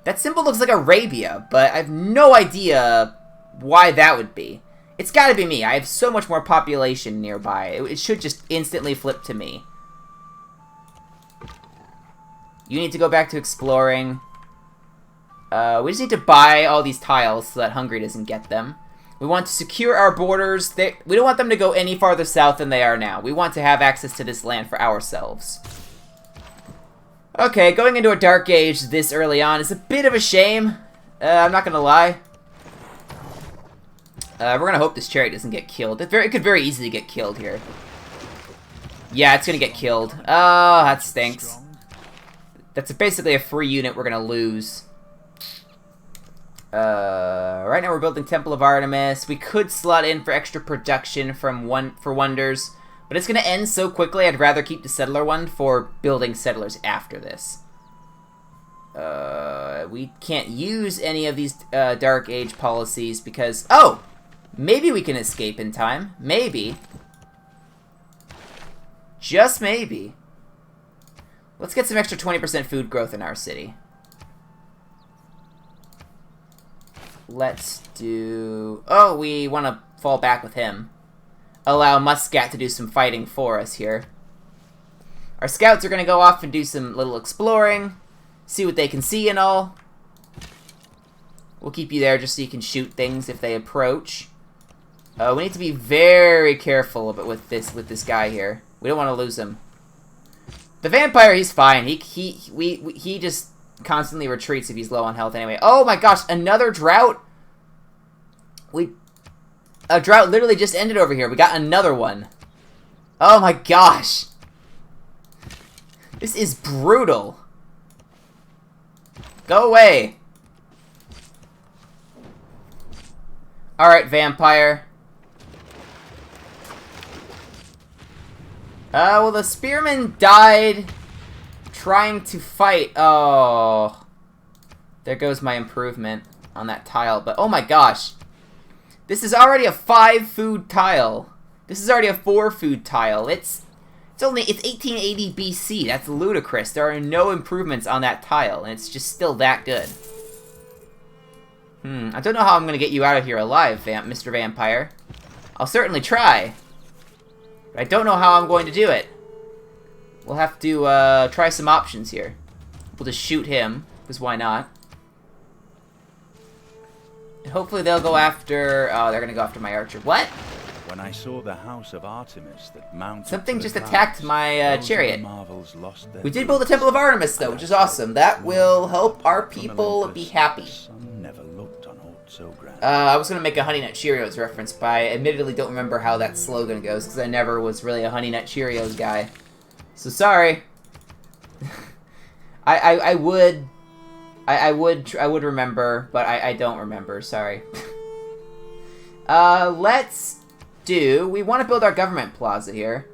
That symbol looks like Arabia, but I have no idea why that would be. It's gotta be me. I have so much more population nearby. It should just instantly flip to me. You need to go back to exploring. We just need to buy all these tiles so that Hungary doesn't get them. We want to secure our borders. We don't want them to go any farther south than they are now. We want to have access to this land for ourselves. Okay, going into a Dark Age this early on is a bit of a shame. I'm not gonna lie. We're gonna hope this chariot doesn't get killed. It could very easily get killed here. Yeah, it's gonna get killed. Oh, that stinks. That's basically a free unit we're gonna lose. Right now we're building Temple of Artemis. We could slot in for extra production for wonders, but it's gonna end so quickly. I'd rather keep the settler one for building settlers after this. We can't use any of these Dark Age policies because... Oh! Maybe we can escape in time. Maybe. Just maybe. Let's get some extra 20% food growth in our city. Let's do... Oh, we want to fall back with him. Allow Muscat to do some fighting for us here. Our scouts are going to go off and do some little exploring. See what they can see and all. We'll keep you there just so you can shoot things if they approach. We need to be very careful with this guy here. We don't want to lose him. The vampire, he's fine. He just constantly retreats if he's low on health anyway. Oh my gosh, another drought? A drought literally just ended over here. We got another one. Oh my gosh. This is brutal. Go away. Alright, vampire. Well, the spearman died trying to fight. Oh. There goes my improvement on that tile. But, oh my gosh. This is already a 5 food tile. This is already a 4 food tile. It's 1880 BC. That's ludicrous. There are no improvements on that tile, and it's just still that good. I don't know how I'm gonna get you out of here alive, Mr. Vampire. I'll certainly try. But I don't know how I'm going to do it. We'll have to try some options here. We'll just shoot him, because why not? And hopefully they'll go after... Oh, they're gonna go after my archer. What? When I saw the house of Artemis that mounted Something just clouds, attacked my chariot. Lost their We did build the Temple of Artemis, though, which is awesome. That will help our people be happy. Never looked on aught so grand. I was going to make a Honey Nut Cheerios reference, but I admittedly don't remember how that slogan goes, because I never was really a Honey Nut Cheerios guy. So, sorry. I would remember, but I don't remember, sorry. We want to build our government plaza here.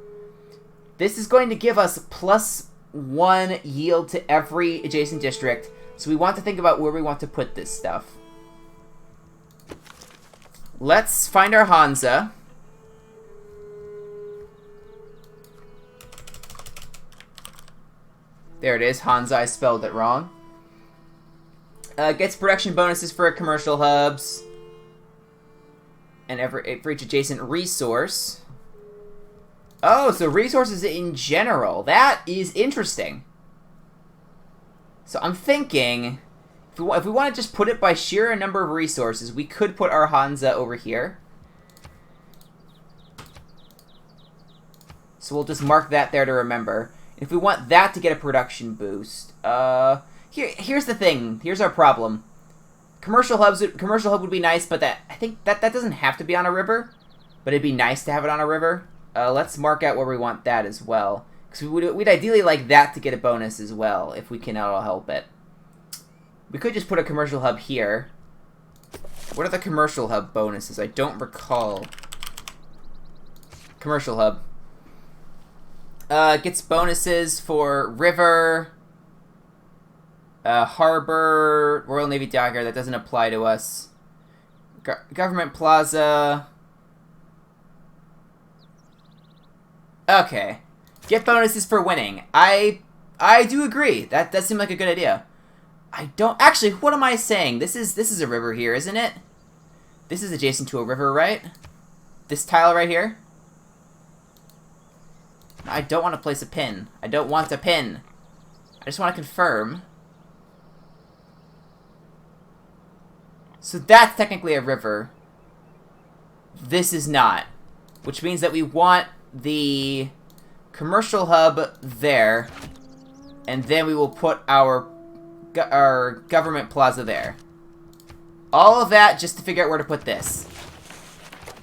This is going to give us +1 yield to every adjacent district, so we want to think about where we want to put this stuff. Let's find our Hansa. There it is, Hansa, I spelled it wrong. Gets production bonuses for commercial hubs. And for each adjacent resource. Oh, so resources in general. That is interesting. So I'm thinking, if we want to just put it by sheer number of resources, we could put our Hansa over here. So we'll just mark that there to remember. If we want that to get a production boost, here's the thing. Here's our problem. Commercial hub would be nice, but I think that doesn't have to be on a river. But it'd be nice to have it on a river. Let's mark out where we want that as well, because we'd ideally like that to get a bonus as well, if we can at all help it. We could just put a commercial hub here. What are the commercial hub bonuses? I don't recall. Commercial hub. Gets bonuses for river, harbor, Royal Navy Dagger. That doesn't apply to us. Government Plaza. Okay. Get bonuses for winning. I do agree. That does seem like a good idea. I don't... Actually, what am I saying? This is a river here, isn't it? This is adjacent to a river, right? This tile right here? I don't want to place a pin. I don't want a pin. I just want to confirm. So that's technically a river. This is not. Which means that we want the commercial hub there. And then we will put our government plaza there. All of that just to figure out where to put this.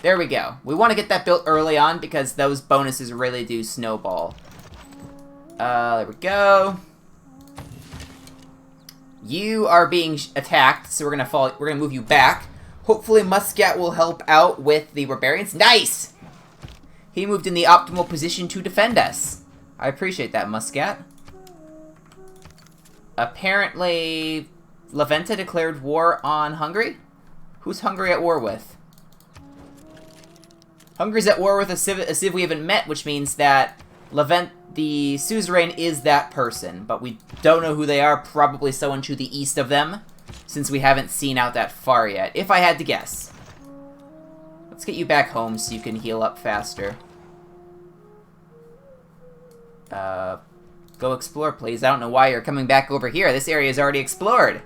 There we go. We want to get that built early on because those bonuses really do snowball. There we go. You are being attacked, so we're gonna move you back. Hopefully Muscat will help out with the barbarians. Nice! He moved in the optimal position to defend us. I appreciate that, Muscat. Apparently, Laventa declared war on Hungary? Who's Hungary at war with? Hungary's at war with a civ we haven't met, which means that the suzerain is that person, but we don't know who they are. Probably someone to the east of them, since we haven't seen out that far yet, if I had to guess. Let's get you back home so you can heal up faster. Go explore, please. I don't know why you're coming back over here. This area is already explored.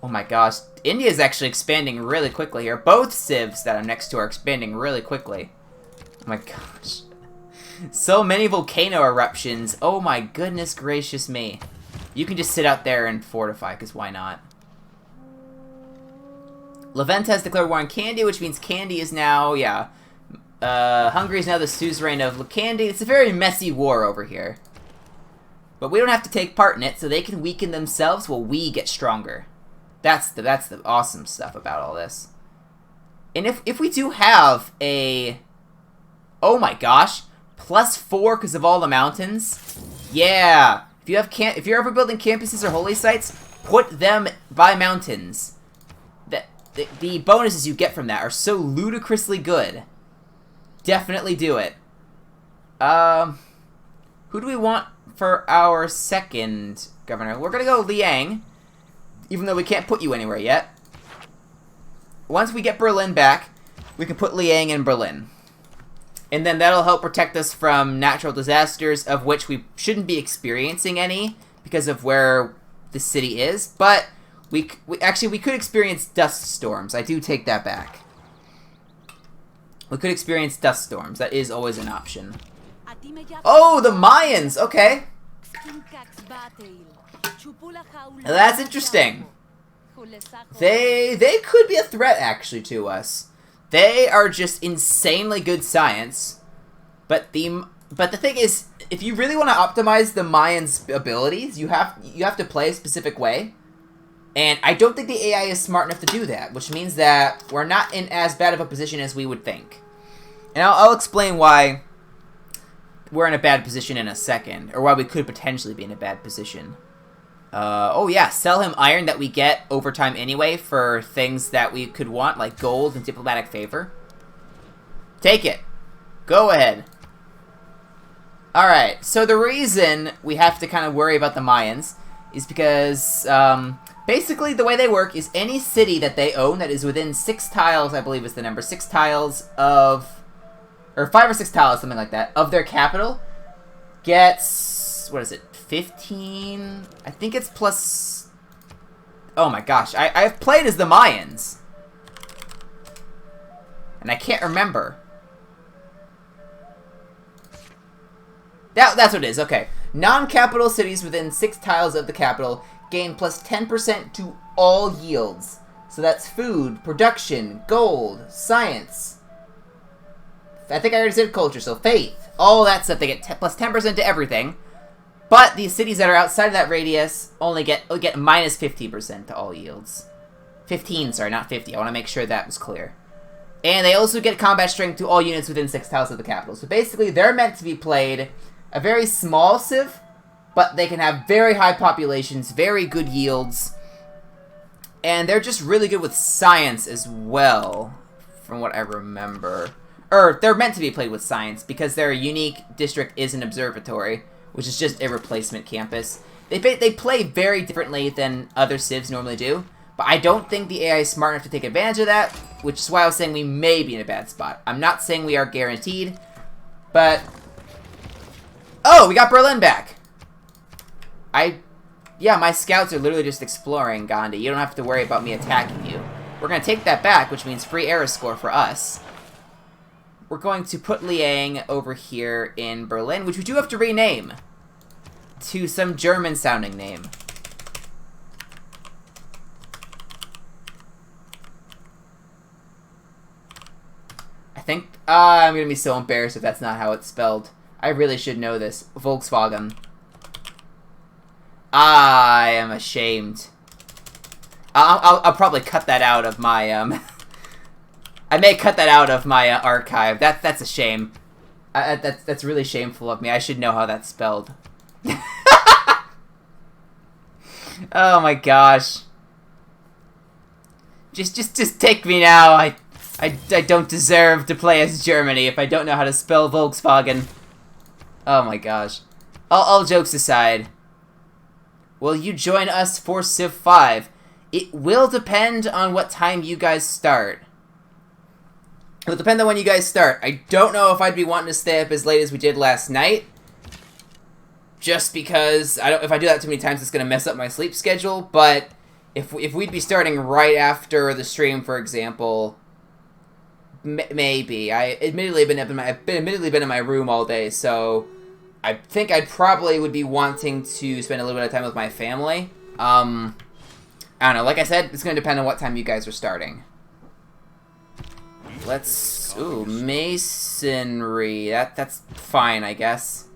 Oh my gosh. India's actually expanding really quickly here. Both civs that I'm next to are expanding really quickly. Oh my gosh. So many volcano eruptions. Oh my goodness gracious me. You can just sit out there and fortify, because why not? Laventa has declared war on Kandy, which means Kandy is now, yeah. Hungary is now the suzerain of Kandy. It's a very messy war over here. But we don't have to take part in it, so they can weaken themselves while we get stronger. That's the awesome stuff about all this. And if we do have a... Oh my gosh. +4 because of all the mountains. Yeah. If you're ever building campuses or holy sites, put them by mountains. the bonuses you get from that are so ludicrously good. Definitely do it. Who do we want for our second governor? We're gonna go Liang, even though we can't put you anywhere yet. Once we get Berlin back, we can put Liang in Berlin. And then that'll help protect us from natural disasters, of which we shouldn't be experiencing any because of where the city is. But we could experience dust storms. I do take that back. We could experience dust storms. That is always an option. Oh, the Mayans! Okay. That's interesting. They could be a threat, actually, to us. They are just insanely good science. But the thing is, if you really want to optimize the Mayans' abilities, you have to play a specific way. And I don't think the AI is smart enough to do that, which means that we're not in as bad of a position as we would think. And I'll explain why we're in a bad position in a second, or why we could potentially be in a bad position. Oh yeah, sell him iron that we get over time anyway for things that we could want, like gold and diplomatic favor. Take it. Go ahead. Alright, so the reason we have to kind of worry about the Mayans is because, basically the way they work is any city that they own that is within 6 tiles, I believe is the number, 6 tiles of, or 5 or 6 tiles, something like that, of their capital, gets, what is it, 15? I think it's plus, oh my gosh, I've played as the Mayans. And I can't remember. That's what it is, okay. Non-capital cities within 6 tiles of the capital gain plus 10% to all yields. So that's food, production, gold, science. I think I already said culture, so faith. All that stuff, they get plus 10% to everything. But these cities that are outside of that radius only get minus 50% to all yields. 15, sorry, not 50. I want to make sure that was clear. And they also get combat strength to all units within 6 tiles of the capital. So basically, they're meant to be played a very small civ, but they can have very high populations, very good yields, and they're just really good with science as well, from what I remember. Or, they're meant to be played with science, because their unique district is an observatory, which is just a replacement campus. They play very differently than other civs normally do, but I don't think the AI is smart enough to take advantage of that, which is why I was saying we may be in a bad spot. I'm not saying we are guaranteed, but... Oh, we got Berlin back! Yeah, my scouts are literally just exploring, Gandhi. You don't have to worry about me attacking you. We're going to take that back, which means free era score for us. We're going to put Liang over here in Berlin, which we do have to rename to some German-sounding name. I think... I'm going to be so embarrassed if that's not how it's spelled. I really should know this. Volkswagen. I am ashamed. I'll probably cut that out of my, I may cut that out of my archive. That's a shame. That's really shameful of me. I should know how that's spelled. Oh my gosh. Just take me now. I don't deserve to play as Germany if I don't know how to spell Volkswagen. Oh my gosh. All jokes aside. Will you join us for Civ 5? It will depend on what time you guys start. It will depend on when you guys start. I don't know if I'd be wanting to stay up as late as we did last night. Just because if I do that too many times, it's going to mess up my sleep schedule. But if we'd be starting right after the stream, for example, maybe. I've admittedly been in my room all day, so I think I'd probably would be wanting to spend a little bit of time with my family. I don't know. Like I said, it's going to depend on what time you guys are starting. Let's... Ooh, masonry. That's fine, I guess.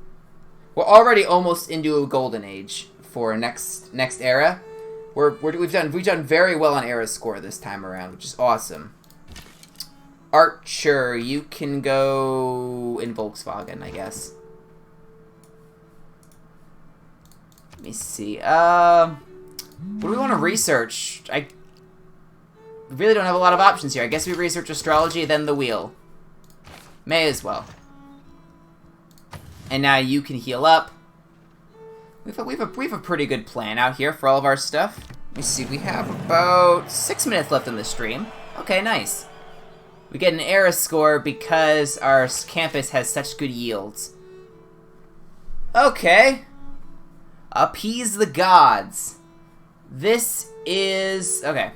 We're already almost into a golden age for next era. We've done very well on era score this time around, which is awesome. Archer, you can go in Volkswagen, I guess. Let me see. What do we want to research? really don't have a lot of options here. I guess we research astrology, then the wheel. May as well. And now you can heal up. We have a pretty good plan out here for all of our stuff. Let me see, we have about 6 minutes left in the stream. Okay, nice. We get an era score because our campus has such good yields. Okay. Appease the gods. This is... okay.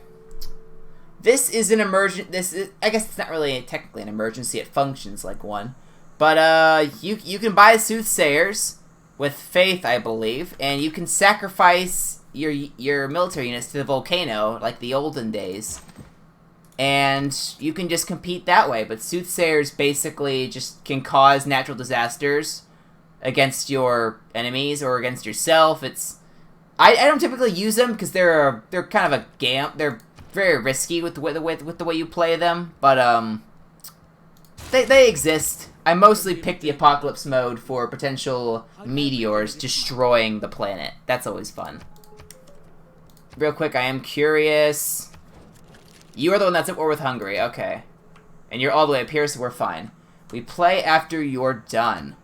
This is an I guess it's not really technically an emergency. It functions like one. But, you can buy soothsayers with faith, I believe. And you can sacrifice your military units to the volcano, like the olden days. And you can just compete that way. But soothsayers basically just can cause natural disasters against your enemies or against yourself. I don't typically use them because they're kind of a they're very risky with the way you play them, but they exist. I mostly pick the apocalypse mode for potential meteors destroying the planet. That's always fun. Real quick, I am curious. You are the one that's at war with Hungary, okay. And you're all the way up here, so we're fine. We play after you're done.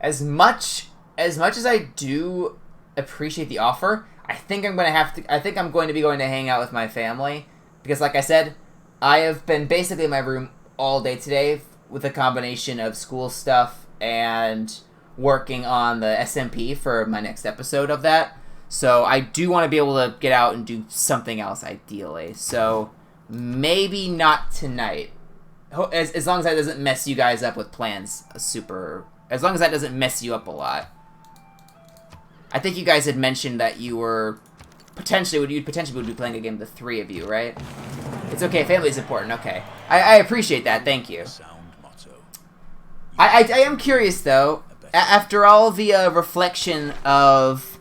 As much as I do appreciate the offer, I think I'm going to be going to hang out with my family. Because like I said, I have been basically in my room all day today with a combination of school stuff and working on the SMP for my next episode of that. So I do want to be able to get out and do something else, ideally. So maybe not tonight. As long as that doesn't mess you guys up with plans as long as that doesn't mess you up a lot. I think you guys had mentioned that you'd potentially be playing a game with the 3 of you, right? It's okay, family's important, okay. I appreciate that, thank you. I am curious though, after all the reflection of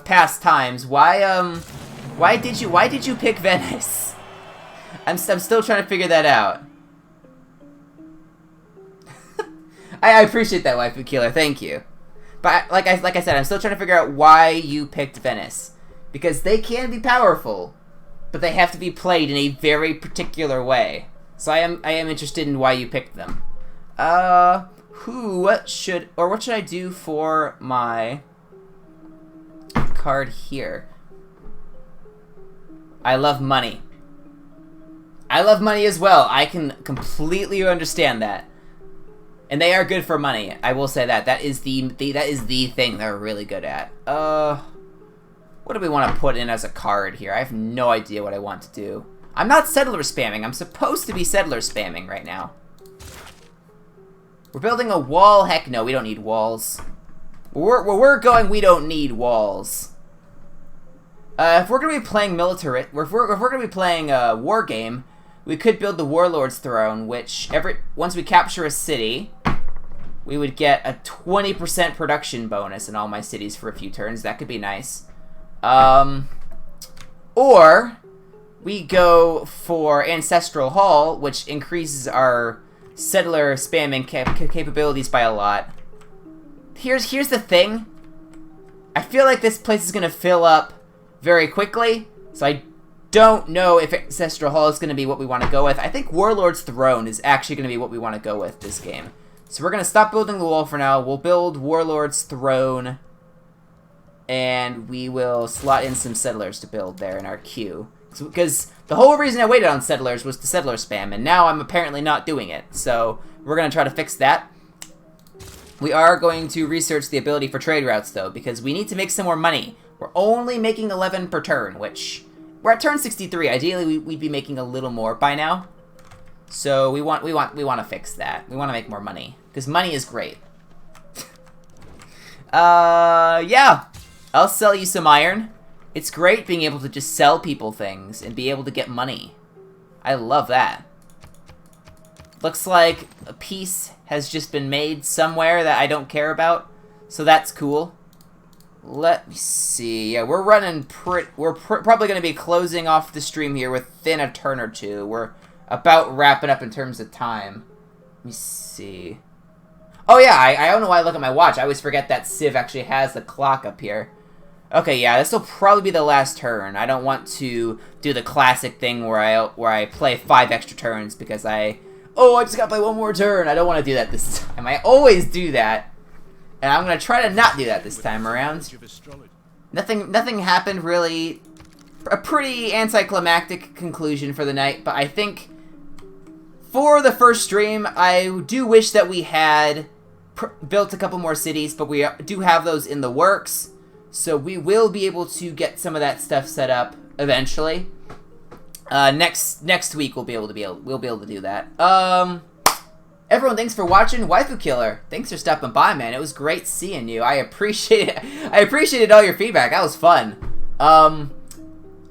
past times, why did you pick Venice? I'm still trying to figure that out. I appreciate that, Waifu Killer. Thank you. But like I said, I'm still trying to figure out why you picked Venice, because they can be powerful, but they have to be played in a very particular way. So I am interested in why you picked them. What should I do for my card here? I love money. I love money as well. I can completely understand that. And they are good for money. I will say that. That is the thing they're really good at. What do we want to put in as a card here? I have no idea what I want to do. I'm not settler spamming. I'm supposed to be settler spamming right now. We're building a wall. Heck no, we don't need walls. Where we're going, we don't need walls. If we're gonna be playing military, if we're gonna be playing a war game, we could build the Warlord's Throne, which once we capture a city, we would get a 20% production bonus in all my cities for a few turns. That could be nice. Or we go for Ancestral Hall, which increases our settler spamming capabilities by a lot. Here's the thing. I feel like this place is gonna fill up very quickly, so I don't know if Ancestral Hall is going to be what we want to go with. I think Warlord's Throne is actually going to be what we want to go with this game. So we're going to stop building the wall for now. We'll build Warlord's Throne, and we will slot in some settlers to build there in our queue. Because the whole reason I waited on settlers was to settler spam, and now I'm apparently not doing it. So we're going to try to fix that. We are going to research the ability for trade routes, though, because we need to make some more money. We're only making 11 per turn, which... we're at turn 63. Ideally, we'd be making a little more by now. So we want to fix that. We want to make more money, because money is great. Yeah. I'll sell you some iron. It's great being able to just sell people things and be able to get money. I love that. Looks like a piece has just been made somewhere that I don't care about, so that's cool. Let me see. Yeah, we're running we're probably going to be closing off the stream here within a turn or two. We're about wrapping up in terms of time. Let me see. Oh yeah, I don't know why I look at my watch. I always forget that Civ actually has the clock up here. Okay, yeah, this will probably be the last turn. I don't want to do the classic thing where I play 5 extra turns because I just gotta play 1 more turn. I don't want to do that this time. I always do that, and I'm gonna try to not do that this time around. Nothing happened really. A pretty anticlimactic conclusion for the night, but I think for the first stream, I do wish that we had built a couple more cities, but we do have those in the works. So we will be able to get some of that stuff set up eventually. Next week we'll be able to do that. Everyone, thanks for watching. Waifu Killer, thanks for stopping by, man. It was great seeing you. I appreciated all your feedback. That was fun.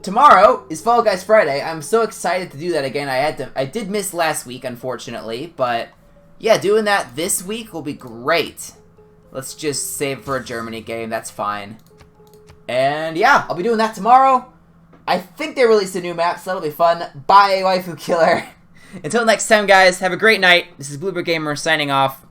Tomorrow is Fall Guys Friday. I'm so excited to do that again. I did miss last week, unfortunately, but yeah, doing that this week will be great. Let's just save it for a Germany game. That's fine. And yeah, I'll be doing that tomorrow. I think they released a new map, so that'll be fun. Bye, Waifu Killer. Until next time, guys, have a great night. This is Bluebird Gamer signing off.